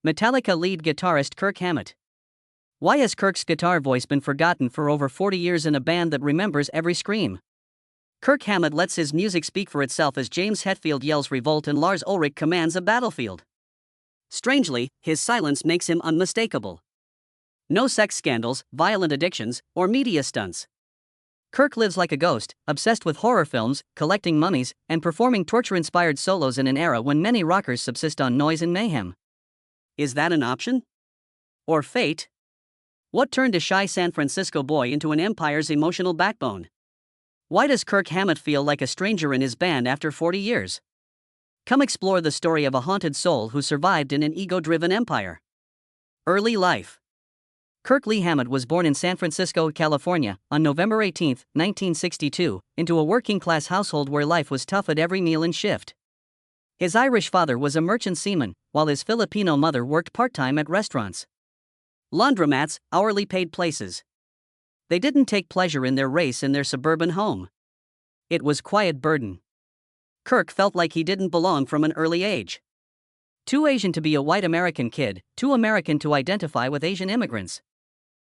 Metallica lead guitarist Kirk Hammett. Why has Kirk's guitar voice been forgotten for over 40 years in a band that remembers every scream? Kirk Hammett lets his music speak for itself as James Hetfield yells revolt and Lars Ulrich commands a battlefield. Strangely, his silence makes him unmistakable. No sex scandals, violent addictions, or media stunts. Kirk lives like a ghost, obsessed with horror films, collecting mummies, and performing torture-inspired solos in an era when many rockers subsist on noise and mayhem. Is that an option? Or fate? What turned a shy San Francisco boy into an empire's emotional backbone? Why does Kirk Hammett feel like a stranger in his band after 40 years? Come explore the story of a haunted soul who survived in an ego-driven empire. Early life. Kirk Lee Hammett was born in San Francisco, California, on November 18, 1962, into a working-class household where life was tough at every meal and shift. His Irish father was a merchant seaman, while his Filipino mother worked part-time at restaurants. Laundromats, hourly paid places. They didn't take pleasure in their race in their suburban home. It was quiet burden. Kirk felt like he didn't belong from an early age. Too Asian to be a white American kid, too American to identify with Asian immigrants.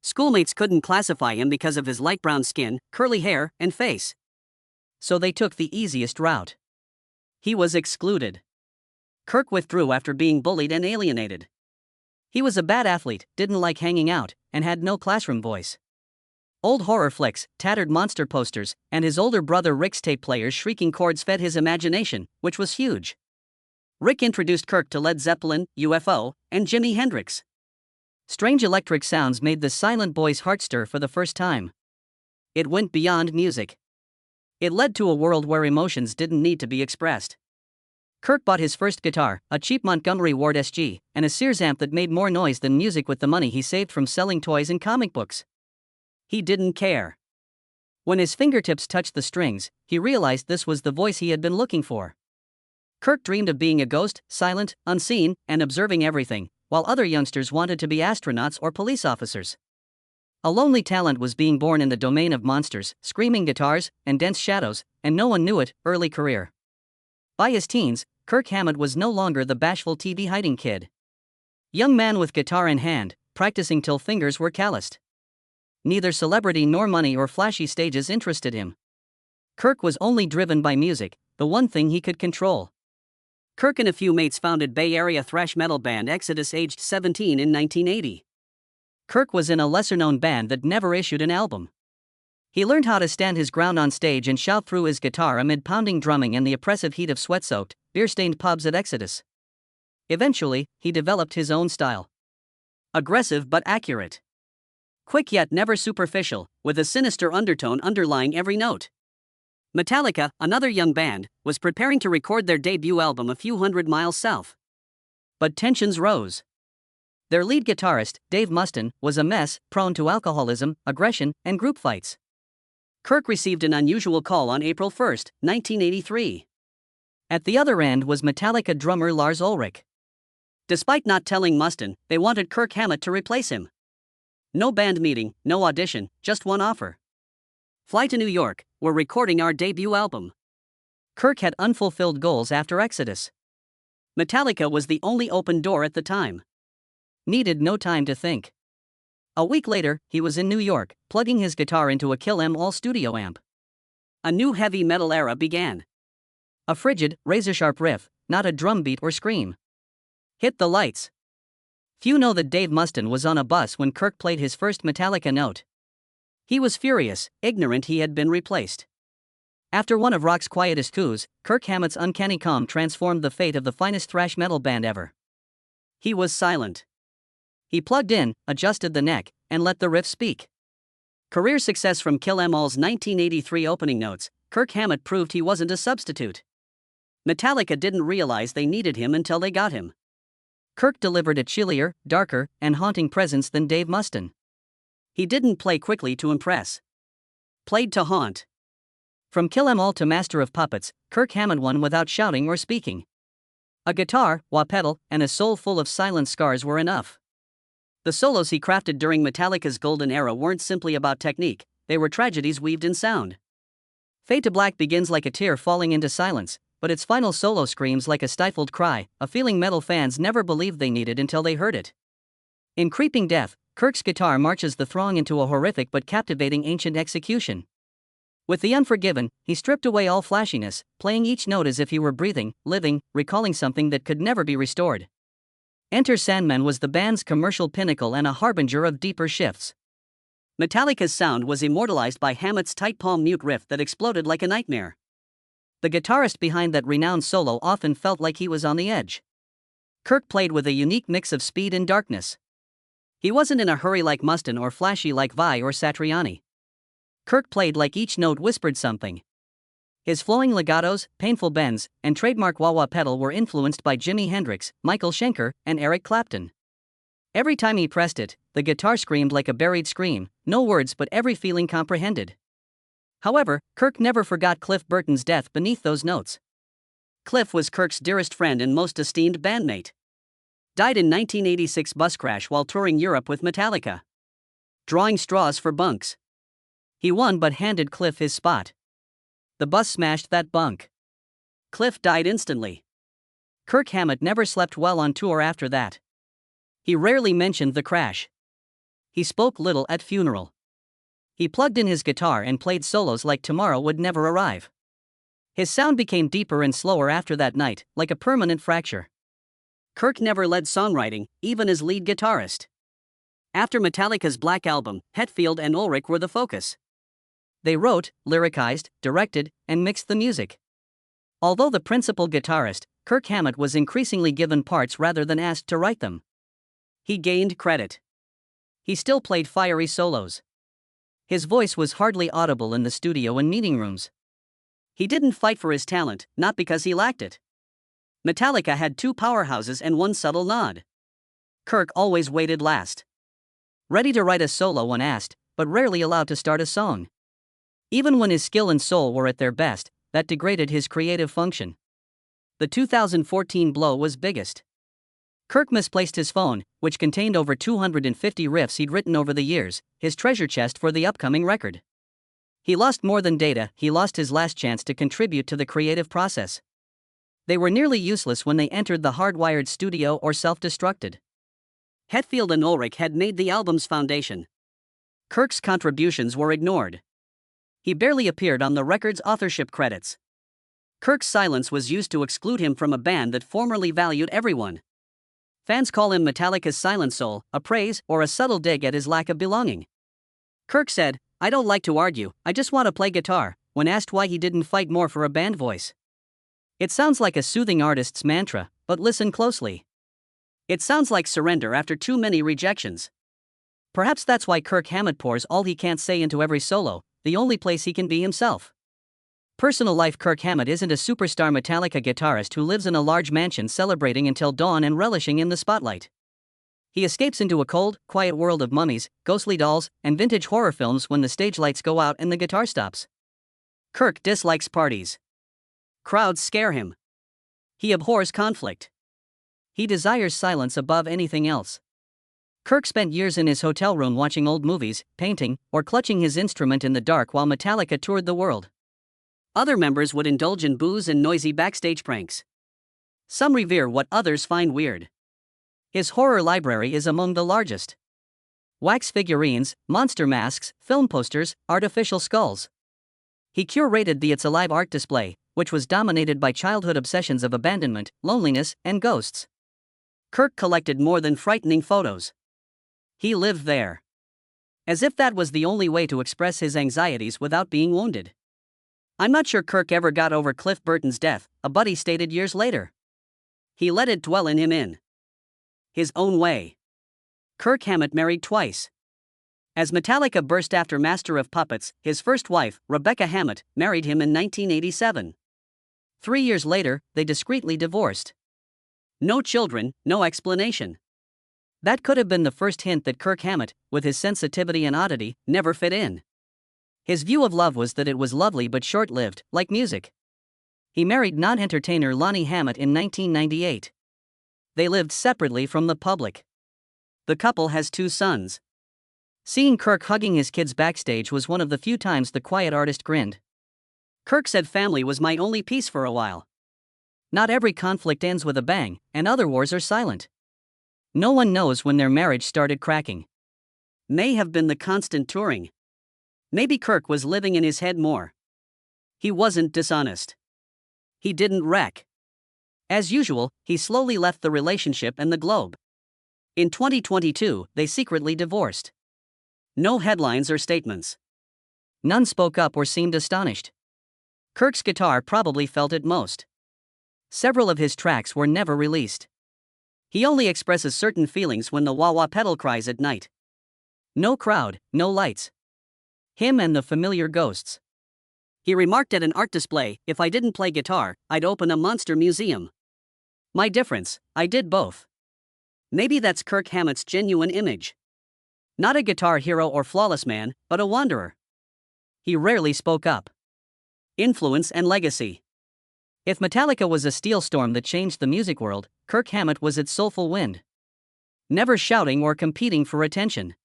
Schoolmates couldn't classify him because of his light brown skin, curly hair, and face. So they took the easiest route. He was excluded. Kirk withdrew after being bullied and alienated. He was a bad athlete, didn't like hanging out, and had no classroom voice. Old horror flicks, tattered monster posters, and his older brother Rick's tape players shrieking chords fed his imagination, which was huge. Rick introduced Kirk to Led Zeppelin, UFO, and Jimi Hendrix. Strange electric sounds made the silent boy's heart stir for the first time. It went beyond music. It led to a world where emotions didn't need to be expressed. Kirk bought his first guitar, a cheap Montgomery Ward SG, and a Sears amp that made more noise than music with the money he saved from selling toys and comic books. He didn't care. When his fingertips touched the strings, he realized this was the voice he had been looking for. Kirk dreamed of being a ghost, silent, unseen, and observing everything, while other youngsters wanted to be astronauts or police officers. A lonely talent was being born in the domain of monsters, screaming guitars, and dense shadows, and no one knew it. Early career. By his teens, Kirk Hammett was no longer the bashful TV hiding kid. Young man with guitar in hand, practicing till fingers were calloused. Neither celebrity nor money or flashy stages interested him. Kirk was only driven by music, the one thing he could control. Kirk and a few mates founded Bay Area thrash metal band Exodus aged 17 in 1980. Kirk was in a lesser-known band that never issued an album. He learned how to stand his ground on stage and shout through his guitar amid pounding drumming and the oppressive heat of sweat-soaked, beer-stained pubs at Exodus. Eventually, he developed his own style. Aggressive but accurate. Quick yet never superficial, with a sinister undertone underlying every note. Metallica, another young band, was preparing to record their debut album a few hundred miles south. But tensions rose. Their lead guitarist, Dave Mustaine, was a mess, prone to alcoholism, aggression, and group fights. Kirk received an unusual call on April 1, 1983. At the other end was Metallica drummer Lars Ulrich. Despite not telling Mustaine, they wanted Kirk Hammett to replace him. No band meeting, no audition, just one offer. Fly to New York, we're recording our debut album. Kirk had unfulfilled goals after Exodus. Metallica was the only open door at the time. Needed no time to think. A week later, he was in New York, plugging his guitar into a Kill 'Em All studio amp. A new heavy metal era began. A frigid, razor-sharp riff, not a drum beat or scream. Hit the lights. Few know that Dave Mustaine was on a bus when Kirk played his first Metallica note. He was furious, ignorant he had been replaced. After one of rock's quietest coups, Kirk Hammett's uncanny calm transformed the fate of the finest thrash metal band ever. He was silent. He plugged in, adjusted the neck, and let the riff speak. Career success from Kill 'Em All's 1983 opening notes, Kirk Hammett proved he wasn't a substitute. Metallica didn't realize they needed him until they got him. Kirk delivered a chillier, darker, and haunting presence than Dave Mustaine. He didn't play quickly to impress. Played to haunt. From Kill 'Em All to Master of Puppets, Kirk Hammett won without shouting or speaking. A guitar, wah pedal, and a soul full of silent scars were enough. The solos he crafted during Metallica's golden era weren't simply about technique, they were tragedies weaved in sound. Fade to Black begins like a tear falling into silence, but its final solo screams like a stifled cry, a feeling metal fans never believed they needed until they heard it. In Creeping Death, Kirk's guitar marches the throng into a horrific but captivating ancient execution. With the Unforgiven, he stripped away all flashiness, playing each note as if he were breathing, living, recalling something that could never be restored. Enter Sandman was the band's commercial pinnacle and a harbinger of deeper shifts. Metallica's sound was immortalized by Hammett's tight palm mute riff that exploded like a nightmare. The guitarist behind that renowned solo often felt like he was on the edge. Kirk played with a unique mix of speed and darkness. He wasn't in a hurry like Mustaine or flashy like Vai or Satriani. Kirk played like each note whispered something. His flowing legatos, painful bends, and trademark wah-wah pedal were influenced by Jimi Hendrix, Michael Schenker, and Eric Clapton. Every time he pressed it, the guitar screamed like a buried scream, no words but every feeling comprehended. However, Kirk never forgot Cliff Burton's death beneath those notes. Cliff was Kirk's dearest friend and most esteemed bandmate. Died in 1986 bus crash while touring Europe with Metallica. Drawing straws for bunks. He won but handed Cliff his spot. The bus smashed that bunk. Cliff died instantly. Kirk Hammett never slept well on tour after that. He rarely mentioned the crash. He spoke little at funeral. He plugged in his guitar and played solos like tomorrow would never arrive. His sound became deeper and slower after that night, like a permanent fracture. Kirk never led songwriting, even as lead guitarist. After Metallica's Black Album, Hetfield and Ulrich were the focus. They wrote, lyricized, directed, and mixed the music. Although the principal guitarist, Kirk Hammett was increasingly given parts rather than asked to write them. He gained credit. He still played fiery solos. His voice was hardly audible in the studio and meeting rooms. He didn't fight for his talent, not because he lacked it. Metallica had two powerhouses and one subtle nod. Kirk always waited last. Ready to write a solo when asked, but rarely allowed to start a song. Even when his skill and soul were at their best, that degraded his creative function. The 2014 blow was biggest. Kirk misplaced his phone, which contained over 250 riffs he'd written over the years, his treasure chest for the upcoming record. He lost more than data, he lost his last chance to contribute to the creative process. They were nearly useless when they entered the hardwired studio or self-destructed. Hetfield and Ulrich had made the album's foundation. Kirk's contributions were ignored. He barely appeared on the record's authorship credits. Kirk's silence was used to exclude him from a band that formerly valued everyone. Fans call him Metallica's silent soul, a praise or a subtle dig at his lack of belonging. Kirk said, "I don't like to argue, I just want to play guitar," when asked why he didn't fight more for a band voice. It sounds like a soothing artist's mantra, but listen closely. It sounds like surrender after too many rejections. Perhaps that's why Kirk Hammett pours all he can't say into every solo, the only place he can be himself. Personal life: Kirk Hammett isn't a superstar Metallica guitarist who lives in a large mansion celebrating until dawn and relishing in the spotlight. He escapes into a cold, quiet world of mummies, ghostly dolls, and vintage horror films when the stage lights go out and the guitar stops. Kirk dislikes parties. Crowds scare him. He abhors conflict. He desires silence above anything else. Kirk spent years in his hotel room watching old movies, painting, or clutching his instrument in the dark while Metallica toured the world. Other members would indulge in booze and noisy backstage pranks. Some revere what others find weird. His horror library is among the largest. Wax figurines, monster masks, film posters, artificial skulls. He curated the It's Alive art display, which was dominated by childhood obsessions of abandonment, loneliness, and ghosts. Kirk collected more than frightening photos. He lived there. As if that was the only way to express his anxieties without being wounded. "I'm not sure Kirk ever got over Cliff Burton's death," a buddy stated years later. "He let it dwell in him his own way." Kirk Hammett married twice. As Metallica burst after Master of Puppets, his first wife, Rebecca Hammett, married him in 1987. 3 years later, they discreetly divorced. No children, no explanation. That could have been the first hint that Kirk Hammett, with his sensitivity and oddity, never fit in. His view of love was that it was lovely but short-lived, like music. He married non-entertainer Lonnie Hammett in 1998. They lived separately from the public. The couple has 2 sons. Seeing Kirk hugging his kids backstage was one of the few times the quiet artist grinned. Kirk said, "Family was my only peace for a while. Not every conflict ends with a bang, and other wars are silent. No one knows when their marriage started cracking. May have been the constant touring. Maybe Kirk was living in his head more. He wasn't dishonest. He didn't wreck. As usual, he slowly left the relationship and the globe. In 2022, they secretly divorced. No headlines or statements. None spoke up or seemed astonished. Kirk's guitar probably felt it most. Several of his tracks were never released. He only expresses certain feelings when the wah-wah pedal cries at night. No crowd, no lights. Him and the familiar ghosts. He remarked at an art display, "If I didn't play guitar, I'd open a monster museum." My difference, I did both. Maybe that's Kirk Hammett's genuine image. Not a guitar hero or flawless man, but a wanderer. He rarely spoke up. Influence and legacy. If Metallica was a steel storm that changed the music world, Kirk Hammett was its soulful wind. Never shouting or competing for attention.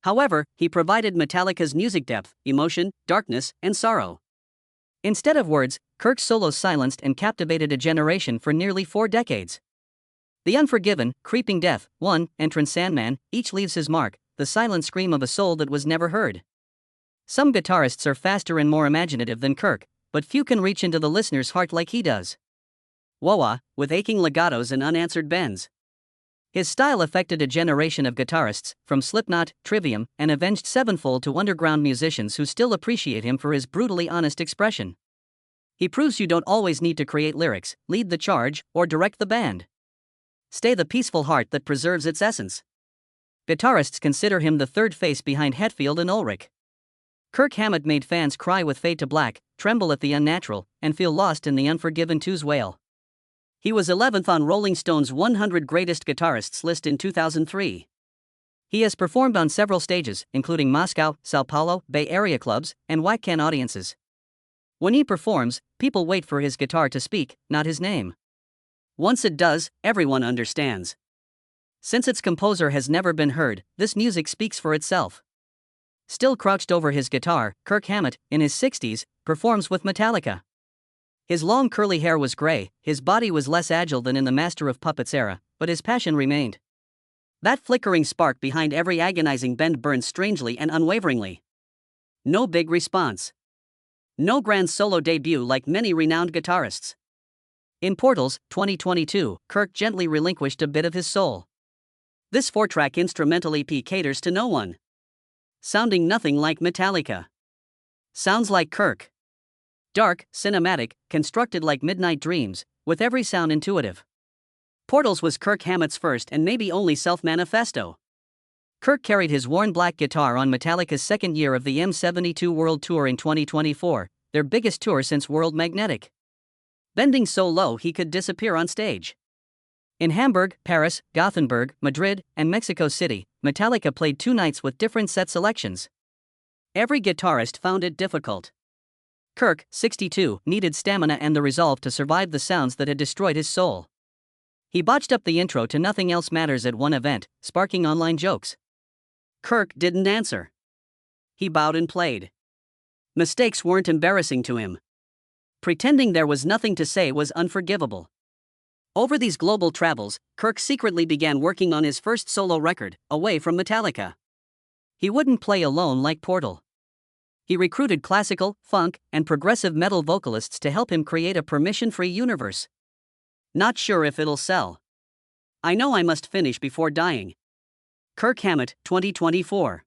However, he provided Metallica's music depth, emotion, darkness, and sorrow. Instead of words, Kirk's solos silenced and captivated a generation for nearly 4 decades. The Unforgiven, Creeping Death, Enter Sandman, each leaves his mark, the silent scream of a soul that was never heard. Some guitarists are faster and more imaginative than Kirk, but few can reach into the listener's heart like he does. Wah-wah, with aching legatos and unanswered bends. His style affected a generation of guitarists, from Slipknot, Trivium, and Avenged Sevenfold to underground musicians who still appreciate him for his brutally honest expression. He proves you don't always need to create lyrics, lead the charge, or direct the band. Stay the peaceful heart that preserves its essence. Guitarists consider him the third face behind Hetfield and Ulrich. Kirk Hammett made fans cry with Fade to Black, tremble at the unnatural, and feel lost in the Unforgiven 2's wail. He was 11th on Rolling Stone's 100 Greatest Guitarists list in 2003. He has performed on several stages, including Moscow, Sao Paulo, Bay Area clubs, and WACCAN audiences. When he performs, people wait for his guitar to speak, not his name. Once it does, everyone understands. Since its composer has never been heard, this music speaks for itself. Still crouched over his guitar, Kirk Hammett, in his 60s, performs with Metallica. His long curly hair was gray, his body was less agile than in the Master of Puppets era, but his passion remained. That flickering spark behind every agonizing bend burns strangely and unwaveringly. No big response. No grand solo debut like many renowned guitarists. In Portals, 2022, Kirk gently relinquished a bit of his soul. This 4-track instrumental EP caters to no one. Sounding nothing like Metallica. Sounds like Kirk. Dark, cinematic, constructed like Midnight Dreams, with every sound intuitive. Portals was Kirk Hammett's first and maybe only self-manifesto. Kirk carried his worn black guitar on Metallica's second year of the M72 World Tour in 2024, their biggest tour since World Magnetic. Bending so low he could disappear on stage. In Hamburg, Paris, Gothenburg, Madrid, and Mexico City, Metallica played 2 nights with different set selections. Every guitarist found it difficult. Kirk, 62, needed stamina and the resolve to survive the sounds that had destroyed his soul. He botched up the intro to Nothing Else Matters at one event, sparking online jokes. Kirk didn't answer. He bowed and played. Mistakes weren't embarrassing to him. Pretending there was nothing to say was unforgivable. Over these global travels, Kirk secretly began working on his first solo record, away from Metallica. He wouldn't play alone like Portal. He recruited classical, funk, and progressive metal vocalists to help him create a permission-free universe. Not sure if it'll sell. I know I must finish before dying. Kirk Hammett, 2024.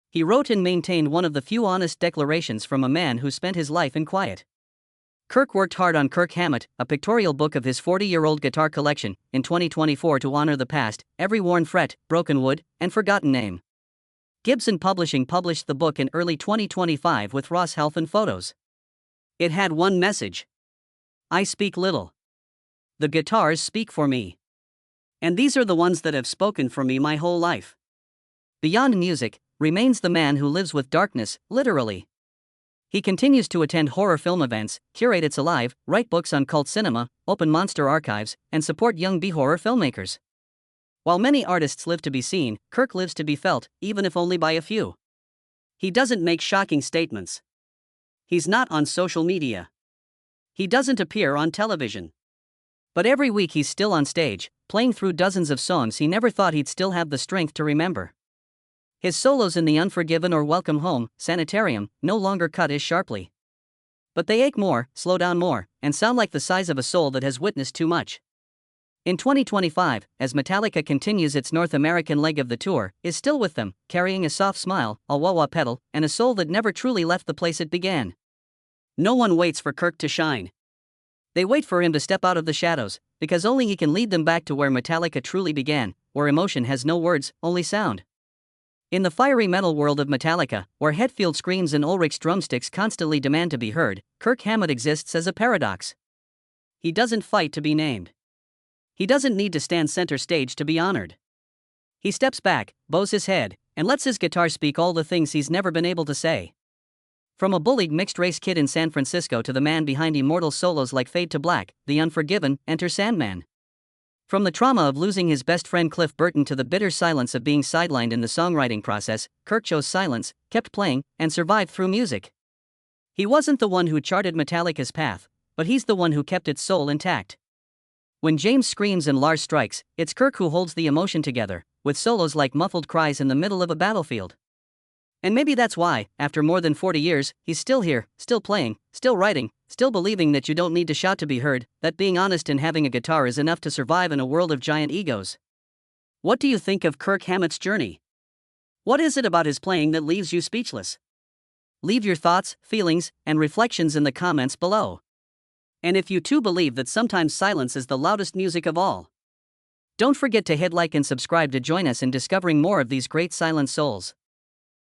He wrote and maintained one of the few honest declarations from a man who spent his life in quiet. Kirk worked hard on Kirk Hammett, a pictorial book of his 40-year-old guitar collection, in 2024 to honor the past, every worn fret, broken wood, and forgotten name. Gibson Publishing published the book in early 2025 with Ross Halfin photos. It had one message. I speak little. The guitars speak for me. And these are the ones that have spoken for me my whole life. Beyond music, remains the man who lives with darkness, literally. He continues to attend horror film events, curate It's Alive, write books on cult cinema, open monster archives, and support young B-horror filmmakers. While many artists live to be seen, Kirk lives to be felt, even if only by a few. He doesn't make shocking statements. He's not on social media. He doesn't appear on television. But every week he's still on stage, playing through dozens of songs he never thought he'd still have the strength to remember. His solos in the Unforgiven or Welcome Home, Sanitarium, no longer cut as sharply. But they ache more, slow down more, and sound like the size of a soul that has witnessed too much. In 2025, as Metallica continues its North American leg of the tour, is still with them, carrying a soft smile, a wah-wah pedal, and a soul that never truly left the place it began. No one waits for Kirk to shine. They wait for him to step out of the shadows, because only he can lead them back to where Metallica truly began, where emotion has no words, only sound. In the fiery metal world of Metallica, where Hetfield screams and Ulrich's drumsticks constantly demand to be heard, Kirk Hammett exists as a paradox. He doesn't fight to be named. He doesn't need to stand center stage to be honored. He steps back, bows his head, and lets his guitar speak all the things he's never been able to say. From a bullied mixed-race kid in San Francisco to the man behind immortal solos like Fade to Black, The Unforgiven, Enter Sandman. From the trauma of losing his best friend Cliff Burton to the bitter silence of being sidelined in the songwriting process, Kirk chose silence, kept playing, and survived through music. He wasn't the one who charted Metallica's path, but he's the one who kept its soul intact. When James screams and Lars strikes, it's Kirk who holds the emotion together, with solos like muffled cries in the middle of a battlefield. And maybe that's why, after more than 40 years, he's still here, still playing, still writing, still believing that you don't need to shout to be heard, that being honest and having a guitar is enough to survive in a world of giant egos. What do you think of Kirk Hammett's journey? What is it about his playing that leaves you speechless? Leave your thoughts, feelings, and reflections in the comments below. And if you too believe that sometimes silence is the loudest music of all, don't forget to hit like and subscribe to join us in discovering more of these great silent souls.